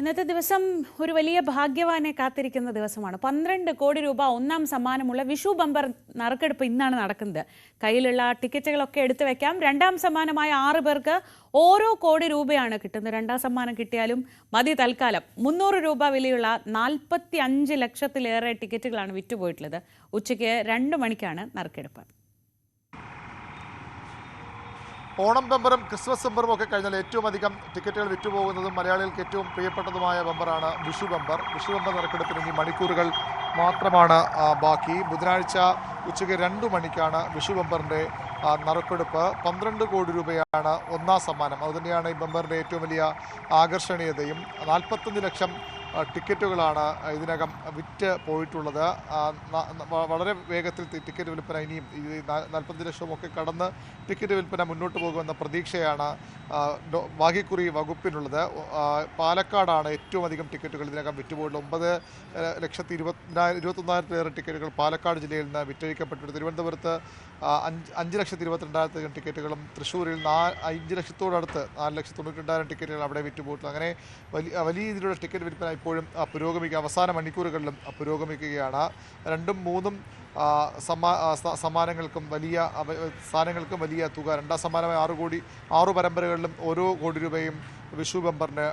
ഇന്നത്തെ ദിവസം ഒരു വലിയ ഭാഗ്യവാനെ കാത്തിരിക്കുന്ന ദിവസമാണ്. 12 കോടി രൂപ ഒന്നാം സമ്മാനമുള്ള വിഷു ബമ്പർ നറുക്കെടുപ്പ് ഇന്നാണ് നടക്കുന്നത്. കയ്യിലുള്ള ടിക്കറ്റുകളൊക്കെ എടുത്തു വെക്കാം. രണ്ടാം സമ്മാനമായ 6 പേർക്ക് ഓരോ കോടി രൂപയാണ് കിട്ടുന്നത്. രണ്ടാം സമ്മാനം കിട്ടിയാലും മതി തൽക്കാലം. 300 രൂപ വിലയുള്ള 45 ലക്ഷത്തിലേറെ ടിക്കറ്റുകളാണ് വിറ്റുപോയിട്ടുള്ളത്. ഉച്ചയ്ക്ക് 2 മണിക്കാണ് നറുക്കെടുപ്പ്. ഓണം ബമ്പറും ക്രിസ്മസ് ബമ്പറും ഒക്കെ കഴിഞ്ഞാൽ ഏറ്റവും അധികം ടിക്കറ്റുകൾ വിറ്റുപോകുന്നതും മലയാളികൾക്ക് ഏറ്റവും പ്രിയപ്പെട്ടതുമായ ബമ്പറാണ് വിഷു ബമ്പർ. വിഷു ബമ്പർ നറുക്കെടുപ്പിന് ഇനി മണിക്കൂറുകൾ മാത്രമാണ് ബാക്കി. ബുധനാഴ്ച ഉച്ചയ്ക്ക് 2 മണിക്കാണ് വിഷു ബമ്പറിൻ്റെ നറുക്കെടുപ്പ്. 12 കോടി രൂപയാണ് ഒന്നാം സമ്മാനം. അതുതന്നെയാണ് ഈ ബമ്പറിൻ്റെ ഏറ്റവും വലിയ ആകർഷണീയതയും. 45 ലക്ഷം ടിക്കറ്റുകളാണ് ഇതിനകം വിറ്റ് പോയിട്ടുള്ളത്. വളരെ വേഗത്തിൽ ടിക്കറ്റ് വിൽപ്പന ഇനിയും 45 ലക്ഷമൊക്കെ കടന്ന് ടിക്കറ്റ് വിൽപ്പന മുന്നോട്ട് പോകുമെന്ന പ്രതീക്ഷയാണ് ഭാഗ്യക്കുറി വകുപ്പിനുള്ളത്. പാലക്കാടാണ് ഏറ്റവും അധികം ടിക്കറ്റുകൾ ഇതിനകം വിറ്റുപോയിട്ടുള്ളത്. 9,21,000 ടിക്കറ്റുകൾ പാലക്കാട് ജില്ലയിൽ നിന്ന് വിറ്റഴിക്കപ്പെട്ടിട്ടുണ്ട്. തിരുവനന്തപുരത്ത് 5,22,000 ടിക്കറ്റുകളും തൃശ്ശൂരിൽ 5 ലക്ഷത്തോടടുത്ത് 4,92,000 ടിക്കറ്റുകൾ അവിടെ വിറ്റുപോയിട്ടുള്ളത്. അങ്ങനെ വലിയ രീതിയിലുള്ള ടിക്കറ്റ് വിൽപ്പന ഇപ്പോഴും പുരോഗമിക്കുക, അവസാന മണിക്കൂറുകളിലും പുരോഗമിക്കുകയാണ്. 2ഉം 3ഉം സമ്മാനങ്ങൾക്കും വലിയ സ്ഥാനങ്ങൾക്കും വലിയ തുക. രണ്ടാം സമ്മാനമായ 6 പരമ്പരകളിലും ഓരോ കോടി രൂപയും വിഷു ബമ്പറിന്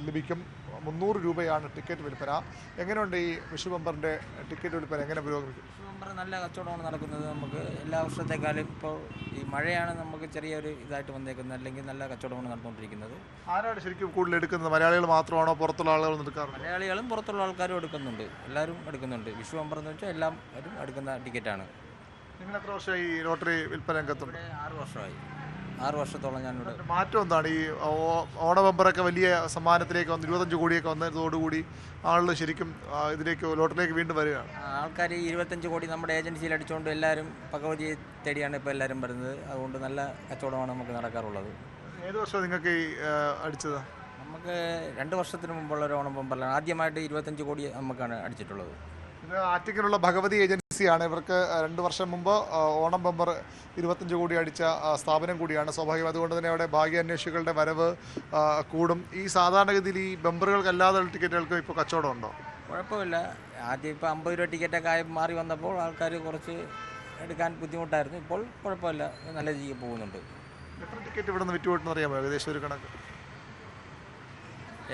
ലഭിക്കും. 300 രൂപയാണ് ടിക്കറ്റ് വിൽപ്പന. എങ്ങനെയുണ്ട് ഈ വിഷു ബമ്പറിൻ്റെ ടിക്കറ്റ് വിൽപ്പന? എങ്ങനെ പുരോഗമിക്കും? വിഷു ബമ്പർ നല്ല കച്ചവടമാണ് നടക്കുന്നത്. നമുക്ക് എല്ലാ വർഷത്തെക്കാളും ഇപ്പോൾ ഈ മഴയാണ് നമുക്ക് ചെറിയൊരു ഇതായിട്ട് വന്നേക്കുന്നത്. അല്ലെങ്കിൽ നല്ല കച്ചവടമാണ് നടന്നുകൊണ്ടിരിക്കുന്നത്. ആരാണ് ശരിക്കും കൂടുതൽ എടുക്കുന്നത്? മലയാളികൾ മാത്രമാണോ, പുറത്തുള്ള ആളുകൾ എടുക്കാറുണ്ട്? മലയാളികളും പുറത്തുള്ള ആൾക്കാരും എടുക്കുന്നുണ്ട്. എല്ലാവരും എടുക്കുന്നുണ്ട്. വിഷു ബമ്പർ എന്ന് വെച്ചാൽ എല്ലാവരും എടുക്കുന്ന ടിക്കറ്റാണ്. നിങ്ങൾ എത്ര വർഷമായി ഈ ലോട്ടറി വിൽപ്പന രംഗത്തുണ്ട്? 6 വർഷമായി. 6 വർഷത്തോളം ഞാനിവിടെ. മാറ്റം എന്താണ്? ഈ ഓണ ബമ്പറൊക്കെ വലിയ സമ്മാനത്തിലേക്ക് വന്ന് 25 കോടിയൊക്കെ വന്നതോടുകൂടി ആളുകൾ ശരിക്കും ഇതിലേക്ക് ലോട്ടറിയിലേക്ക് വീണ്ടും വരികയാണ്. ആൾക്കാർ 25 കോടി നമ്മുടെ ഏജൻസിയിൽ അടിച്ചുകൊണ്ട് എല്ലാവരും ഭഗവതിയെ തേടിയാണ് ഇപ്പോൾ എല്ലാവരും വരുന്നത്. അതുകൊണ്ട് നല്ല കച്ചവടമാണ് നമുക്ക് നടക്കാറുള്ളത്. ഏത് വർഷം നിങ്ങൾക്ക് ഈ അടിച്ചത്? നമുക്ക് 2 വർഷത്തിന് മുമ്പുള്ള ഒരു ഓണം ബമ്പറിലാണ് ആദ്യമായിട്ട് 25 കോടി നമുക്കാണ് അടിച്ചിട്ടുള്ളത്. ഇത് ആറ്റിങ്ങലുള്ള ഭഗവതി ഏജൻസിയാണ്. ഇവർക്ക് 2 വർഷം മുമ്പ് ഓണം ബമ്പർ 25 കോടി അടിച്ച സ്ഥാപനം കൂടിയാണ്. സ്വാഭാവികം. അതുകൊണ്ട് തന്നെ അവിടെ ഭാഗ്യാന്വേഷികളുടെ വരവ് കൂടും. ഈ സാധാരണഗതിയിൽ ഈ ബമ്പറുകൾക്കല്ലാതെ ടിക്കറ്റുകൾക്ക് ഇപ്പോൾ കച്ചവടം ഉണ്ടോ? കുഴപ്പമില്ല. ആദ്യം ഇപ്പോൾ 50 രൂപ ടിക്കറ്റൊക്കെ ആയി മാറി വന്നപ്പോൾ ആൾക്കാർ കുറച്ച് എടുക്കാൻ ബുദ്ധിമുട്ടായിരുന്നു. ഇപ്പോൾ കുഴപ്പമില്ല, നല്ല രീതിയിൽ പോകുന്നുണ്ട്. എത്ര ടിക്കറ്റ് ഇവിടെ നിന്ന് വിറ്റുപോയിട്ടെന്ന് അറിയാമോ? ഏകദേശം ഒരു കണക്ക്?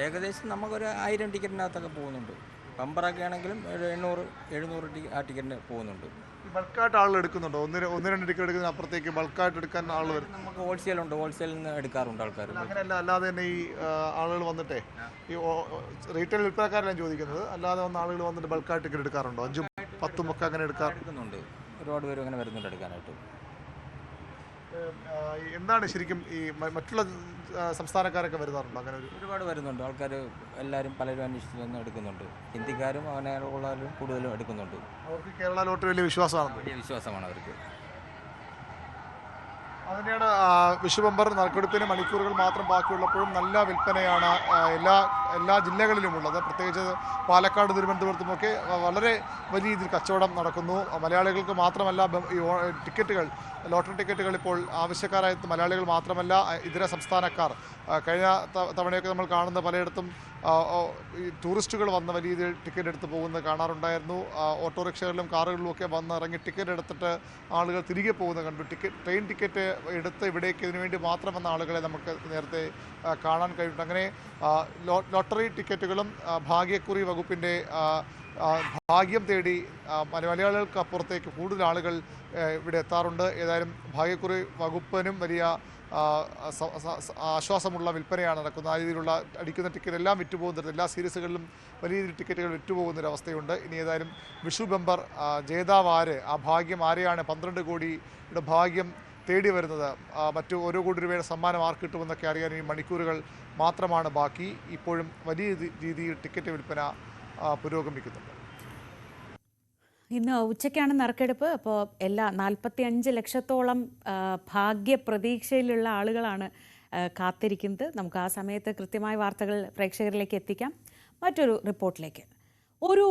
ഏകദേശം നമുക്കൊരു 1000 ടിക്കറ്റിനകത്തൊക്കെ പോകുന്നുണ്ട്. ബമ്പറൊക്കെ ആണെങ്കിലും 800-700 ആ ടിക്കറ്റിന് പോകുന്നുണ്ട്. ബൾക്കായിട്ട് ആളുകൾ എടുക്കുന്നുണ്ടോ? 1-2 ടിക്കറ്റ് എടുക്കുന്നതിന് അപ്പുറത്തേക്ക് ബൾക്കായിട്ട് എടുക്കാൻ ആളുകൾ വരും? നമുക്ക് ഹോൾസെയിലുണ്ട്. ഹോൾസെയിലിൽ നിന്ന് എടുക്കാറുണ്ട് ആൾക്കാർ. അങ്ങനെയല്ല, അല്ലാതെ തന്നെ ഈ ആളുകൾ വന്നിട്ടേ ഈ റീറ്റെയിൽ വിൽപ്പനക്കാരെല്ലാം ചോദിക്കുന്നത്, അല്ലാതെ വന്ന ആളുകൾ വന്നിട്ട് ബൾക്കായിട്ട് ടിക്കറ്റ് എടുക്കാറുണ്ടോ? 5ഉം 10ഉം ഒക്കെ അങ്ങനെ എടുക്കുന്നുണ്ട്. ഒരുപാട് പേര് അങ്ങനെ വരുന്നുണ്ട് എടുക്കാനായിട്ട്. എന്താണ് ശരിക്കും ഈ മറ്റുള്ള സംസ്ഥാനക്കാരൊക്കെ വരുന്നുണ്ടോ? അങ്ങനെ ഒരുപാട് വരുന്നുണ്ട് ആൾക്കാർ. എല്ലാവരും പലരും അന്വേഷിച്ച് വന്ന് എടുക്കുന്നുണ്ട്. ഹിന്ദിക്കാരും അങ്ങനെ ഉള്ളവരും കൂടുതലും എടുക്കുന്നുണ്ട്. അവർക്ക് കേരള ലോട്ടറി വലിയ വിശ്വാസമാണ്. വലിയ വിശ്വാസമാണ് അവർക്ക്. അതിനെയാണ് വിഷു ബമ്പർ നറുക്കെടുപ്പിന് മണിക്കൂറുകൾ മാത്രം ബാക്കിയുള്ളപ്പോഴും നല്ല വിൽപ്പനയാണ് എല്ലാ ജില്ലകളിലുമുള്ളത്. പ്രത്യേകിച്ച് പാലക്കാട്, തിരുവനന്തപുരത്തുമൊക്കെ വളരെ വലിയ രീതിയിൽ കച്ചവടം നടക്കുന്നു. മലയാളികൾക്ക് മാത്രമല്ല, ഈ ടിക്കറ്റുകൾ, ലോട്ടറി ടിക്കറ്റുകൾ ഇപ്പോൾ ആവശ്യക്കാരായ മലയാളികൾ മാത്രമല്ല, ഇതര സംസ്ഥാനക്കാർ. കഴിഞ്ഞ തവണയൊക്കെ നമ്മൾ കാണുന്ന പലയിടത്തും ഈ ടൂറിസ്റ്റുകൾ വന്ന് വലിയ രീതിയിൽ ടിക്കറ്റ് എടുത്ത് പോകുന്നത് കാണാറുണ്ടായിരുന്നു. ഓട്ടോറിക്ഷകളിലും കാറുകളിലും ഒക്കെ വന്ന് ഇറങ്ങി ടിക്കറ്റ് എടുത്തിട്ട് ആളുകൾ തിരികെ പോകുന്നത് കണ്ടു. ട്രെയിൻ ടിക്കറ്റ് എടുത്ത് ഇവിടേക്ക് ഇതിനുവേണ്ടി മാത്രം വന്ന ആളുകളെ നമുക്ക് നേരത്തെ കാണാൻ കഴിഞ്ഞിട്ടുണ്ട്. അങ്ങനെ ലോട്ടറി ടിക്കറ്റുകളും ഭാഗ്യക്കുറി വകുപ്പിൻ്റെ ഭാഗ്യം തേടി മലയാളികൾക്ക് അപ്പുറത്തേക്ക് കൂടുതൽ ആളുകൾ ഇവിടെ എത്താറുണ്ട്. ഏതായാലും ഭാഗ്യക്കുറി വകുപ്പിനും വലിയ ആശ്വാസമുള്ള വിൽപ്പനയാണ് നടക്കുന്നത്. ആ രീതിയിലുള്ള അടിക്കുന്ന ടിക്കറ്റ് എല്ലാം വിറ്റുപോകുന്നത്, എല്ലാ സീരീസുകളിലും വലിയ രീതിയിൽ ടിക്കറ്റുകൾ വിറ്റുപോകുന്നൊരവസ്ഥയുണ്ട്. ഇനി ഏതായാലും വിഷു ബമ്പർ ജേതാവ് ആര്, ആ ഭാഗ്യം ആരെയാണ് 12 കോടിയുടെ ഭാഗ്യം തേടി വരുന്നത്, മറ്റു 1 കോടി രൂപയുടെ സമ്മാനം ആർക്ക് കിട്ടുമെന്നൊക്കെ അറിയാൻ ഈ മണിക്കൂറുകൾ മാത്രമാണ് ബാക്കി. ഇപ്പോഴും വലിയ രീതിയിൽ ടിക്കറ്റ് വിൽപ്പന പുരോഗമിക്കുന്നുണ്ട്. ഇന്ന് ഉച്ചയ്ക്കാണ് നറുക്കെടുപ്പ്. അപ്പോൾ 45 ലക്ഷത്തോളം ഭാഗ്യപ്രതീക്ഷയിലുള്ള ആളുകളാണ് കാത്തിരിക്കുന്നത്. നമുക്ക് ആ സമയത്ത് കൃത്യമായ വാർത്തകൾ പ്രേക്ഷകരിലേക്ക് എത്തിക്കാം. മറ്റൊരു റിപ്പോർട്ടിലേക്ക്. ഒരു